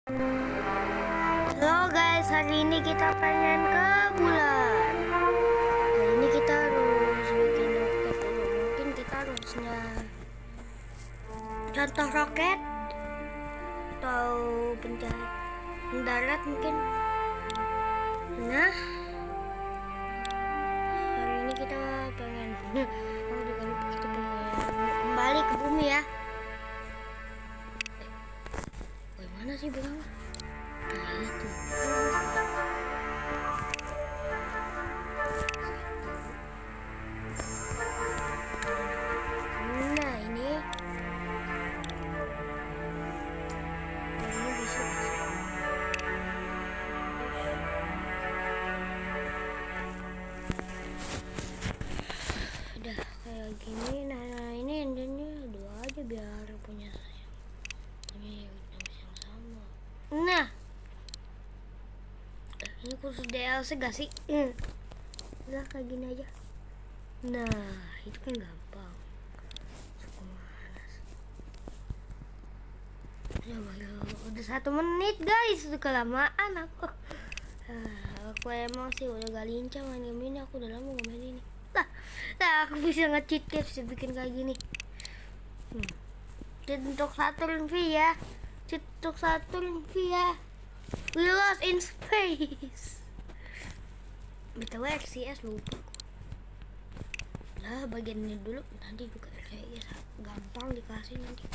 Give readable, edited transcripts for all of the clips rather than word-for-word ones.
Halo guys, hari ini kita pengen ke bulan. Hari ini kita harus bikin roket dulu. Mungkin kita harusnya contoh roket atau pendarat mungkin. Nah, hari ini kita pengen kita pengen kembali ke bumi ya. Bagaimana sih bilang? Nah itu. Nah ini bisa. Udah kayak gini. Nah ini endingnya dua aja biar punya saya. Ini yang sama. Nah ini khusus DLC gak sih? Udah kayak gini aja. Nah itu kan gampang. Udah 1 menit guys, udah kelamaan aku. Aku emang sih udah gak lincah main game ini. Aku udah lama gak main ini. Nah aku bisa nge-cheat guys, bisa bikin kayak gini. Cheat untuk Saturn V ya. Cheat untuk Saturn V ya. We lost in space. BTW RCS lupa. Nah bagian ini dulu, nanti juga RCS gampang dikasih nanti.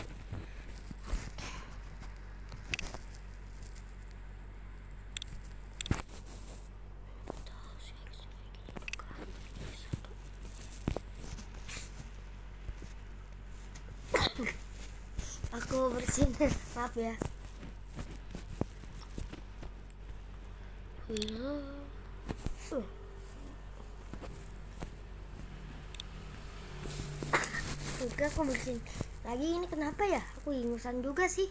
Aku bersihin, maaf ya. Oke, aku bersihin lagi. Ini kenapa ya? Aku ingusan juga sih.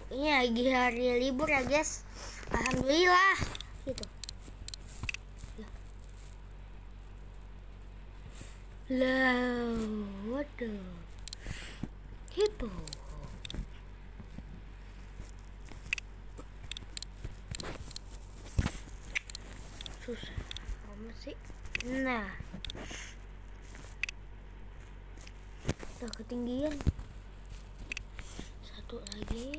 Ini lagi hari libur ya guys. Alhamdulillah gitu. Lah, waduh. Hippo. Susah amat sih. Nah, udah ketinggian. Satu lagi.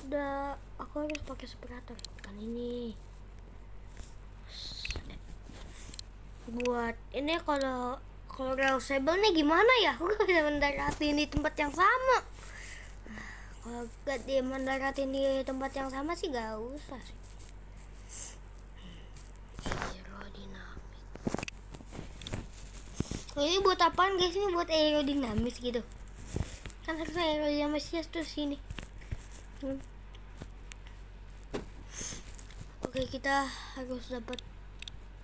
Udah. Aku harus pakai separator kan ini. Buat ini kalau reusable nih gimana ya? Aku gak bisa mendaratin di tempat yang sama. Kalau gak dia mendaratin di tempat yang sama sih gak usah sih. Aerodinamik. Ini buat apaan guys? Ini buat aerodinamis gitu. Kan harus aerodinamisnya tuh sini. Oke, kita harus dapat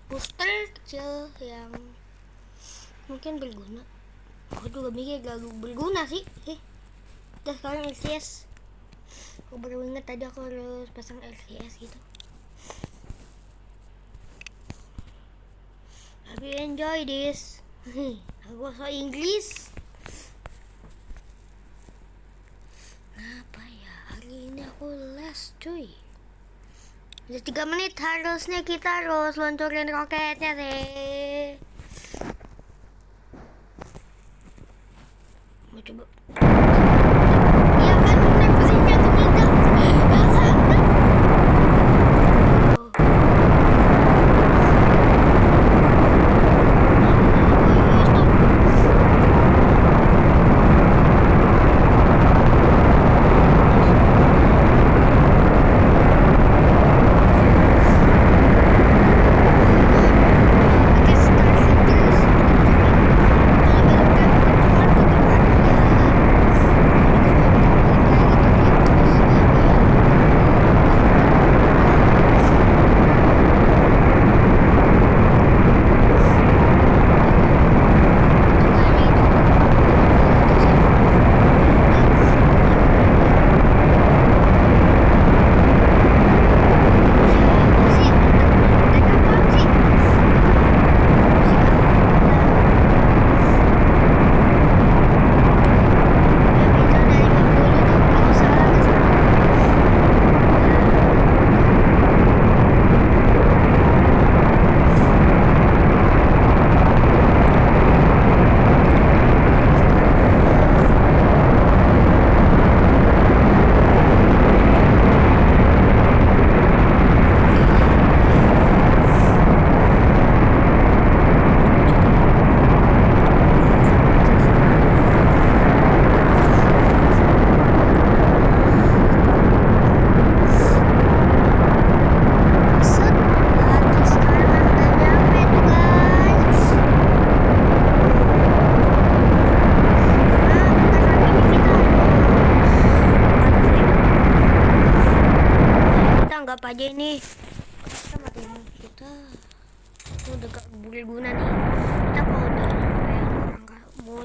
booster kecil yang mungkin berguna. Aku juga mikir gak berguna sih. Udah sekarang LCS. Aku baru ingat tadi aku harus pasang LCS gitu. Tapi enjoy this. Aku so Inggris. Apa ya? Hari ini aku les cuy. Udah 3 menit, harusnya kita harus luncurin roketnya deh. Mau coba. Iya kan, posisinya tuh tidak.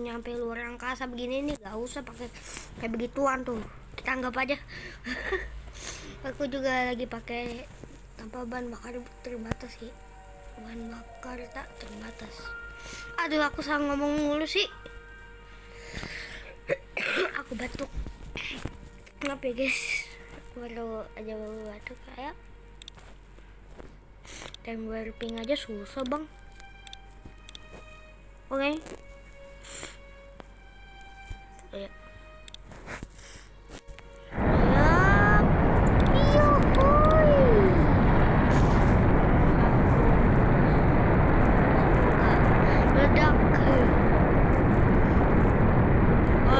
nyampe luar angkasa begini nih gak usah pakai kayak begituan tuh, kita anggap aja. Aku juga lagi pakai tanpa bahan bakar terbatas sih, bahan bakar tak terbatas. Aduh, aku salah ngomong mulu sih. Aku batuk. Maaf ya guys, baru aja batuk kayak time warping aja susah bang. Oke. Ya.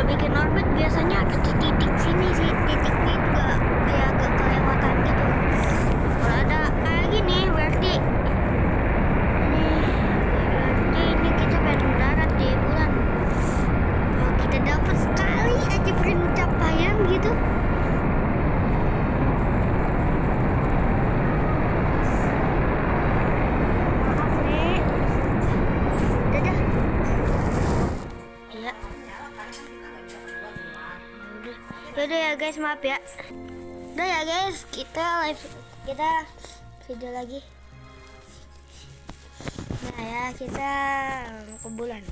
Bikin orbit biasanya ada di titik sini sih, titiknya juga kayak agak kelewatan gitu. Kalau ada kayak gini berarti ini kita pengen mendarat di bulan. Kalau kita dapat sekali aja pencapaian gitu, maaf nih, dadah ya. Yaudah ya guys, maaf ya. Udah ya guys, kita video lagi. Nah ya, kita mau ke bulan.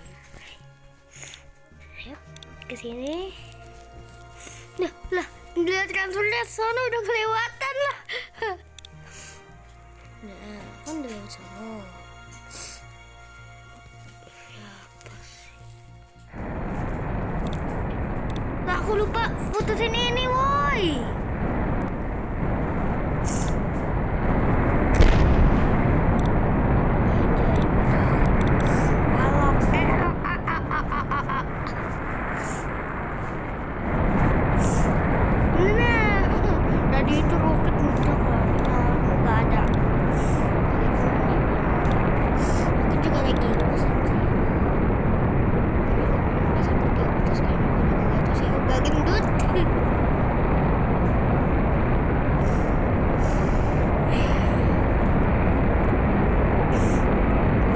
Yuk, kesini. Lah, lihat transfer lihat sana udah kelewatan lah. Nah, kan udah lewat sana. Aku lupa putusin ini, woi. Nah, tadi itu roket muncul kok, nggak ada. Aku juga lagi bosan sih. Masa pergi atas kayaknya udah saya udah gendut.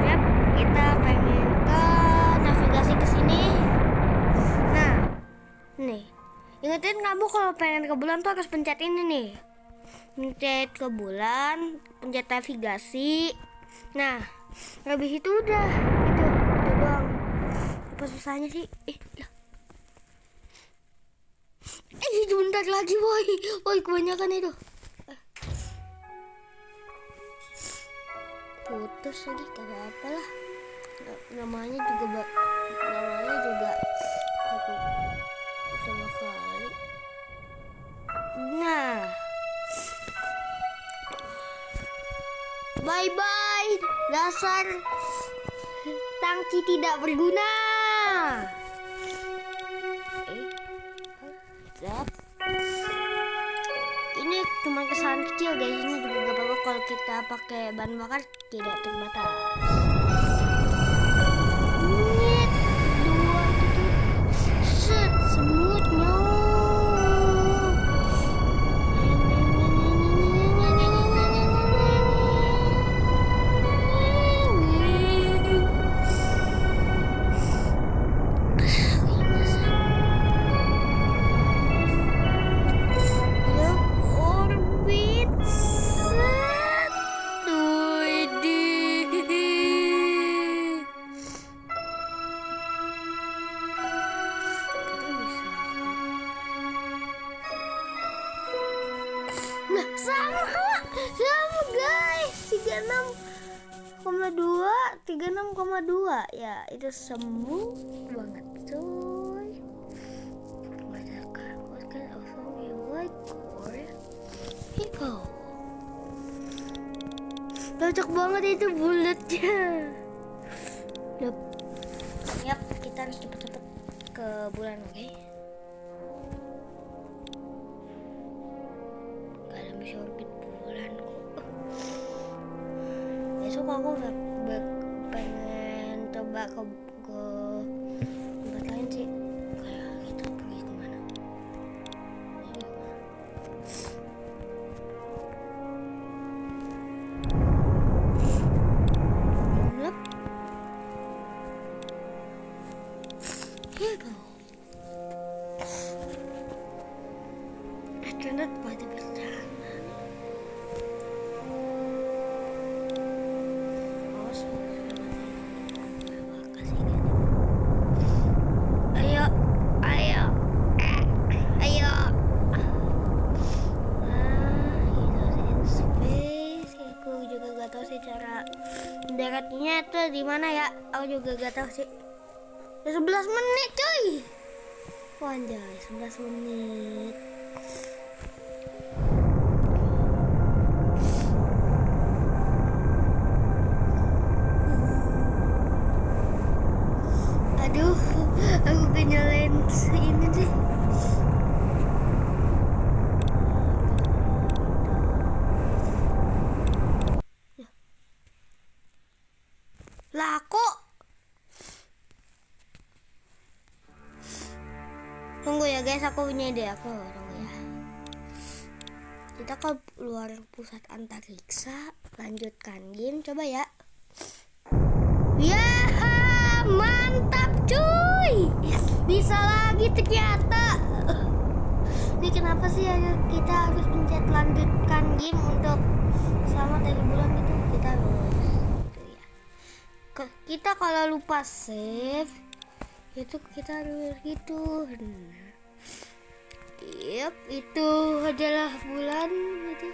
Yap, kita pengen ke navigasi ke sini. Nah, nih, ingetin kamu kalau pengen ke bulan tuh harus pencet ini nih, pencet ke bulan, pencet navigasi. Nah, habis itu udah itu doang. Apa susahnya sih? Bentar lagi, woi kebanyakan itu. Putus lagi, kagak apa lah. Namanya juga aku pertama kali. Nah, bye bye dasar tangki tidak berguna. Ini cuma kesalahan kecil guys, ini juga gak apa-apa kalau kita pakai bahan bakar tidak terbatas. Nyet, dua gitu, set semutnya. Sama guys, 36,2 ya, itu sembuh banget coy. What kind of song you like, Korea? People cocok banget itu bulatnya. Yap, kita harus cepet-cepet ke bulan, oke? Orbit bulan besok aku pengen coba ke tempat lain sih, kayak kita pergi kemana. Here we go. Astronaut pada bersama. Ayo, ayo, ayo. In space. Aku juga gak tahu sih cara mendaratnya tuh di mana ya. Aku juga gak tahu sih. 11 menit cuy. Wanjay, 11 menit. Aduh, aku kenyalain ini sih. Lah kok? Tunggu ya guys, aku punya ide. Tunggu ya. Kita ke luar pusat antariksa, lanjutkan game, coba ya. Ya, mantap cuy. Bisa lagi ternyata. Ini kenapa sih ya kita harus pencet lanjutkan game untuk selamat dari bulan gitu? Kita gitu ya. Kita kalau lupa save itu kita harus gitu. Yep, itu adalah bulan gitu.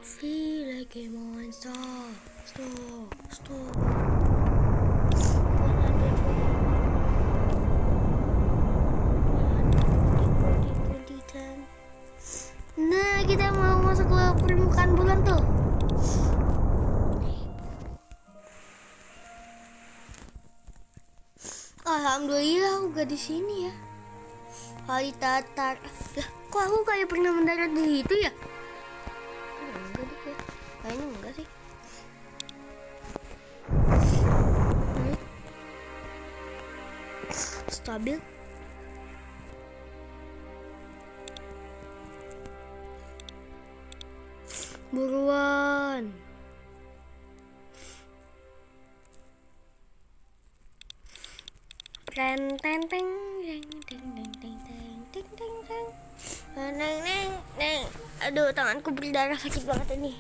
Feel like a monster. Stop. Nah, kita mau masuk ke permukaan bulan tuh. Alhamdulillah udah di sini ya. Hari tatar. Lah, kok aku kayak pernah mendarat di situ ya? Enggak deh ya. Kayaknya enggak sih. Stabil. Buruan. Teng. Aduh, tanganku berdarah, sakit banget ini.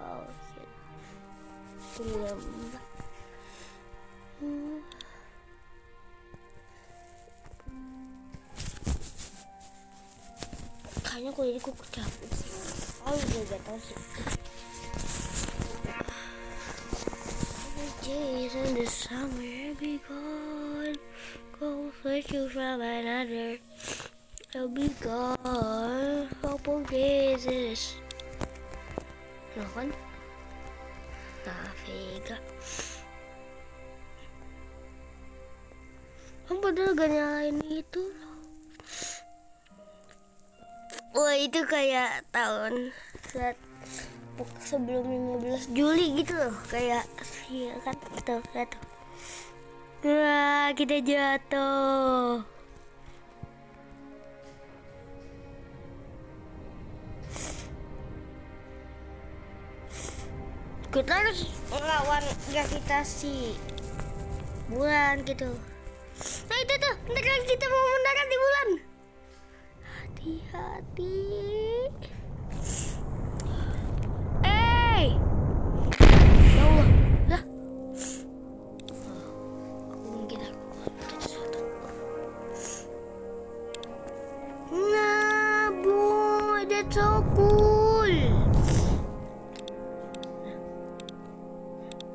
Oh shit. Belum. Kayaknya kulitku kecaput sih. Oh, udah gak tau sih. Days in the summer be gone. Go fetch you from another. I'll be gone. Couple days is. Ano kan? Vega. Ang padahal gak nyalain itu. Wah, itu kayak tahun sebelum 15 Juli gitu loh, kayak iya kan, tuh. Wah, kita jatuh. Kita harus melawan gravitasi bulan gitu. Nah itu tuh, bentar lagi kita mau mendarat di bulan. Hati-hati. Ya Allah, lah. Aku mungkin sesuatu. Nah, boy, that's so cool.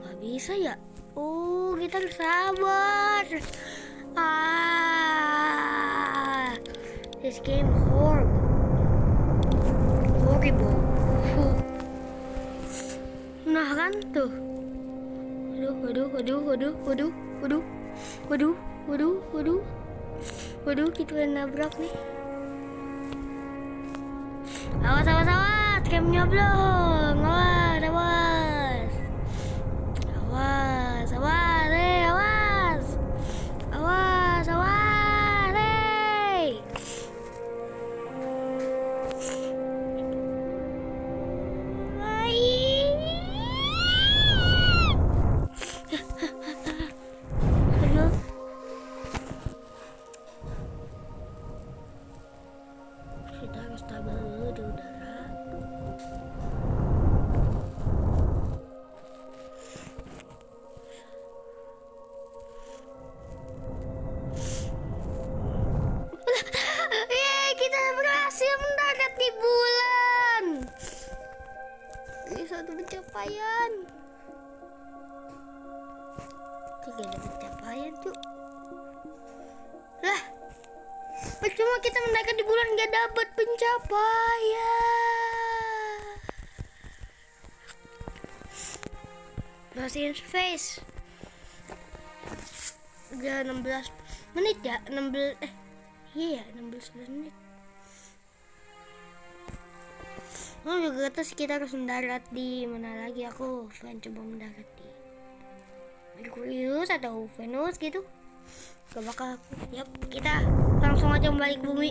Gak bisa ya? Oh, kita harus sabar. This game horrible. Nah kan tuh. Waduh, kita nabrak nih. Awas, kayak nyoblong. Awas. pencapaian. Tidak ada pencapaian tuh. Lah, percuma kita mendarat di bulan gak dapat pencapaian. Lost in space. Udah 16 menit ya, 16 iya 16 menit. Oh juga terus kita harus mendarat di mana lagi? Aku pengen coba mendarat di Merkurius atau Venus gitu. Gak bakal. Yap, kita langsung aja balik bumi.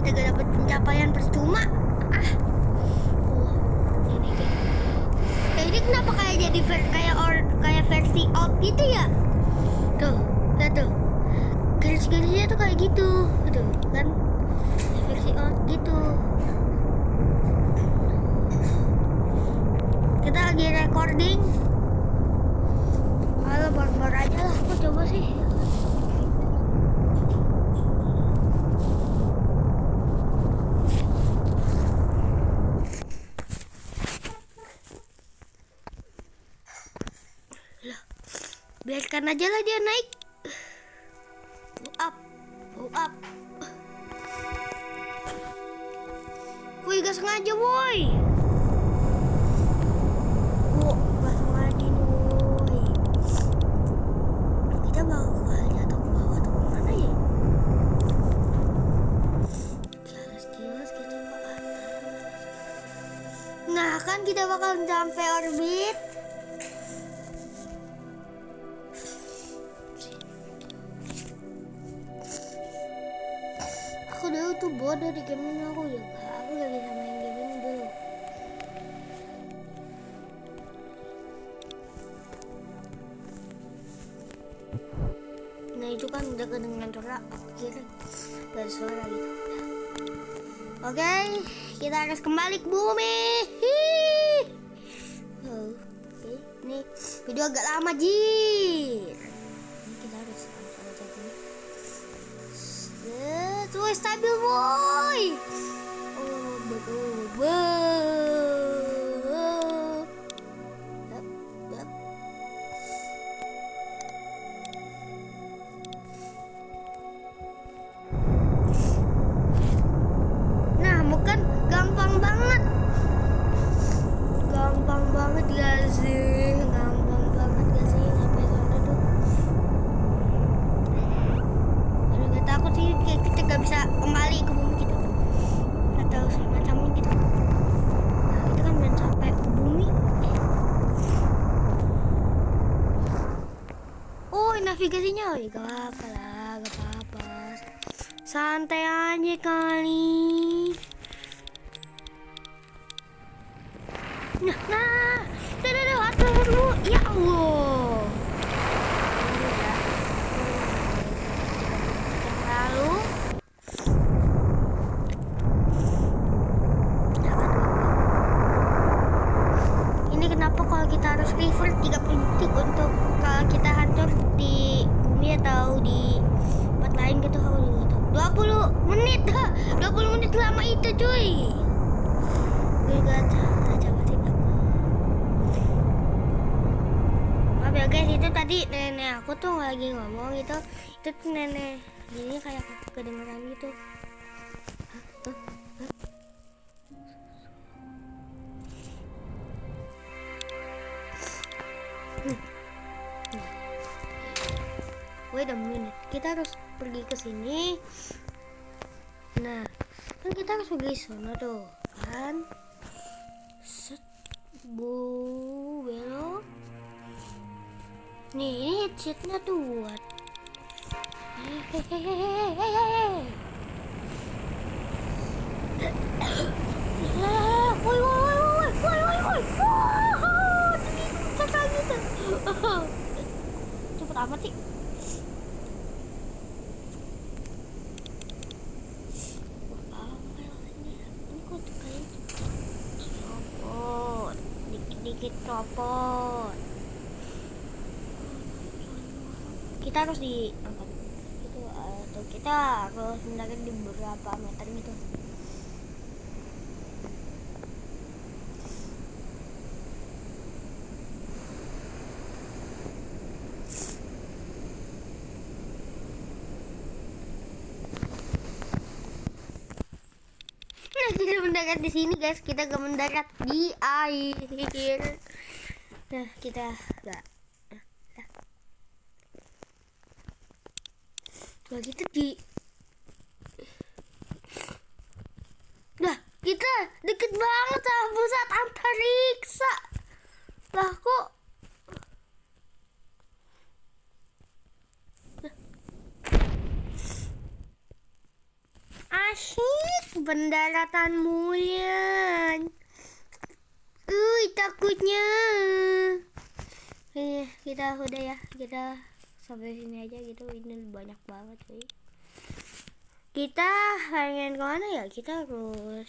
Kita gak dapet pencapaian percuma. Ini kayak ini kenapa kayak jadi kayak versi old gitu ya? Tuh, lihat tuh. Garis-garisnya tuh kayak gitu, tuh kan? Versi old gitu. Kita lagi recording. Halo, barbar aja lah. Aku coba sih. Lah, biarkan aja lah dia naik. Blow up. Woi, gak sengaja, woi. Gak sengaja, woi. Kita bakal jatuh ke bawah atau kemana ya? Kilas kita ke atas. Nah, kan kita bakal sampai orbit. Aku dulu tuh bodoh di game ini. Aku gak bisa main game ini dulu. Nah itu kan udah kedengeran suara. Aku kira dari suara gitu. Oke, kita harus kembali ke bumi. Oke, ini video agak lama jir. Ini kita harus cek ini. Tuh stabil boy. Oh betul. Nah bukan gampang banget gak sih? Gampang banget gak sih sampai sana tuh? Aduh gak takut sih kita gak bisa kembali ke bumi gitu atau semacamnya gitu. Nah kita kan belum sampai ke bumi. Oh navigasinya gak apa-apa lah, gak apa-apa. Santai aja kali. Nah, aduh, ya Allah. Lalu, ini kenapa kalau kita harus revert 30 detik untuk kalau kita hancur di bumi atau di tempat lain gitu? Aku juga tahu. 20 menit, 20 menit lama itu cuy. Gue gak tahu. Ya guys, itu tadi nenek aku tuh lagi ngomong itu tuh nenek jadi kayak kedengeran gitu. Wait a minute, kita harus pergi ke sini. Nah, kan kita harus pergi sana tuh kan. Set belok. Nih, ini headsetnya tuh buat. Cepet amat sih. Ini kok kayak copot, dikit-dikit copot. Kita harus diangkat gitu atau kita harus mendarat di beberapa meter gitu. mendarat di sini guys, kita gak mendarat di air. Nah kita gak kita di kita deket banget sama pusat antariksa lah kok. Asyik pendaratan Mulyan. Takutnya. Kita udah ya, kita sampai sini aja gitu. Ini banyak banget cuy. Kita pengen kemana ya? Kita harus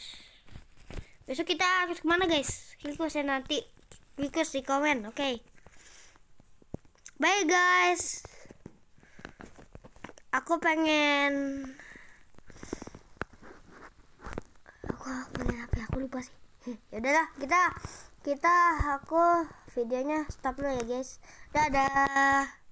besok kita harus kemana guys? Request nanti, request di komen, oke? Bye guys. Aku pengen apa ya? Aku lupa sih. Ya udahlah, aku videonya stop dulu ya guys. Dadah.